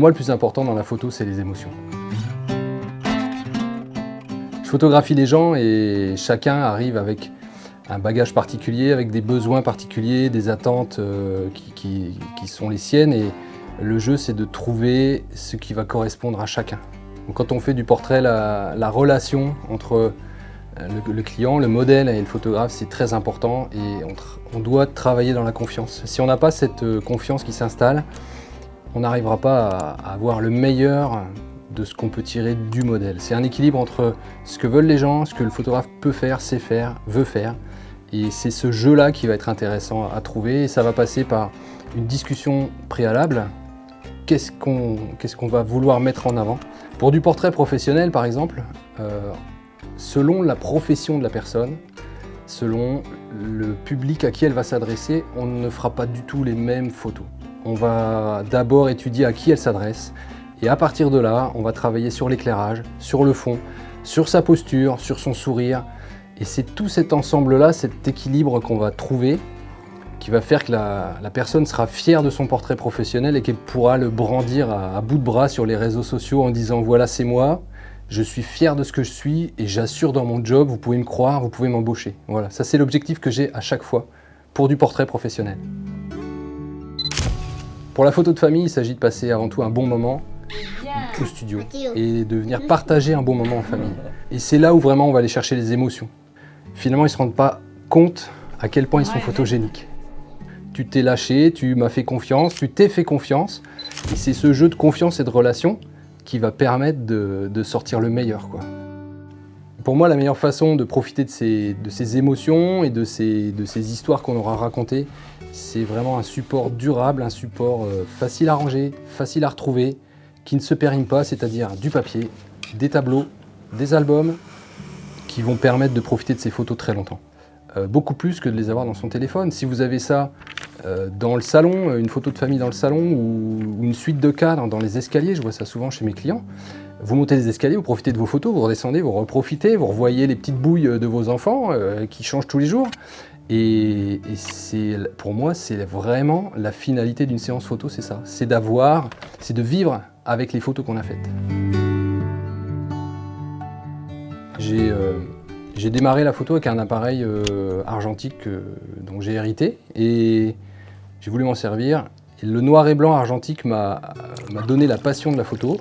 moi, le plus important dans la photo, c'est les émotions. Je photographie les gens et chacun arrive avec un bagage particulier, avec des besoins particuliers, des attentes qui sont les siennes. Et le jeu, c'est de trouver ce qui va correspondre à chacun. Donc, quand on fait du portrait, la relation entre le client, le modèle et le photographe, c'est très important et on doit travailler dans la confiance. Si on n'a pas cette confiance qui s'installe, on n'arrivera pas à avoir le meilleur de ce qu'on peut tirer du modèle. C'est un équilibre entre ce que veulent les gens, ce que le photographe peut faire, sait faire, veut faire. Et c'est ce jeu-là qui va être intéressant à trouver. Et ça va passer par une discussion préalable. Qu'est-ce qu'on va vouloir mettre en avant? Pour du portrait professionnel, par exemple, selon la profession de la personne, selon le public à qui elle va s'adresser, on ne fera pas du tout les mêmes photos. On va d'abord étudier à qui elle s'adresse et à partir de là, on va travailler sur l'éclairage, sur le fond, sur sa posture, sur son sourire. Et c'est tout cet ensemble-là, cet équilibre qu'on va trouver qui va faire que la personne sera fière de son portrait professionnel et qu'elle pourra le brandir à bout de bras sur les réseaux sociaux en disant « Voilà, c'est moi, je suis fier de ce que je suis et j'assure dans mon job, vous pouvez me croire, vous pouvez m'embaucher. » Voilà, ça c'est l'objectif que j'ai à chaque fois pour du portrait professionnel. Pour la photo de famille, il s'agit de passer avant tout un bon moment au studio et de venir partager un bon moment en famille. Et c'est là où vraiment on va aller chercher les émotions. Finalement, ils ne se rendent pas compte à quel point ils sont photogéniques. Tu t'es lâché, tu m'as fait confiance, tu t'es fait confiance. Et c'est ce jeu de confiance et de relation qui va permettre de sortir le meilleur, quoi. Pour moi, la meilleure façon de profiter de ces émotions et de ces histoires qu'on aura racontées, c'est vraiment un support durable, un support facile à ranger, facile à retrouver, qui ne se périme pas, c'est-à-dire du papier, des tableaux, des albums, qui vont permettre de profiter de ces photos très longtemps. Beaucoup plus que de les avoir dans son téléphone. Si vous avez ça dans le salon, une photo de famille dans le salon ou une suite de cadres dans les escaliers, je vois ça souvent chez mes clients, vous montez les escaliers, vous profitez de vos photos, vous redescendez, vous reprofitez, vous revoyez les petites bouilles de vos enfants qui changent tous les jours. Et pour moi, c'est vraiment la finalité d'une séance photo, c'est ça. C'est de vivre avec les photos qu'on a faites. J'ai démarré la photo avec un appareil argentique dont j'ai hérité et j'ai voulu m'en servir. Et le noir et blanc argentique m'a donné la passion de la photo.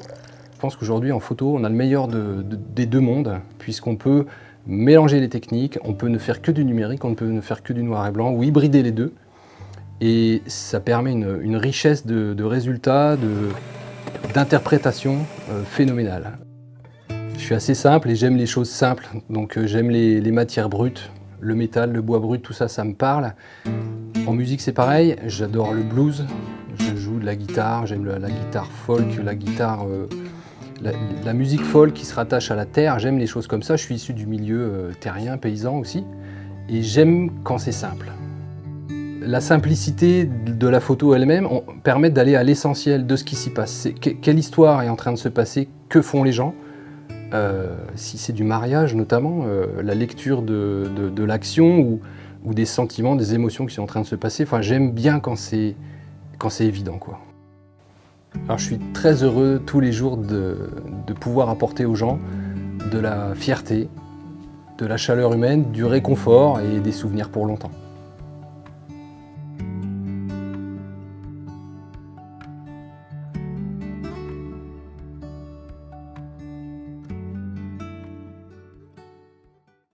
Je pense qu'aujourd'hui en photo, on a le meilleur des deux mondes puisqu'on peut mélanger les techniques, on peut ne faire que du numérique, on peut ne faire que du noir et blanc ou hybrider les deux. Et ça permet une richesse de résultats, d'interprétation phénoménale. Je suis assez simple et j'aime les choses simples, donc j'aime les matières brutes, le métal, le bois brut, tout ça, ça me parle. En musique c'est pareil, j'adore le blues, je joue de la guitare, j'aime la guitare folk, la musique folk qui se rattache à la terre, j'aime les choses comme ça, je suis issu du milieu terrien, paysan aussi, et j'aime quand c'est simple. La simplicité de la photo elle-même permet d'aller à l'essentiel de ce qui s'y passe. Quelle histoire est en train de se passer, que font les gens? Si c'est du mariage notamment, la lecture de l'action ou des sentiments, des émotions qui sont en train de se passer. Enfin, j'aime bien quand c'est évident, quoi. Alors je suis très heureux tous les jours de pouvoir apporter aux gens de la fierté, de la chaleur humaine, du réconfort et des souvenirs pour longtemps.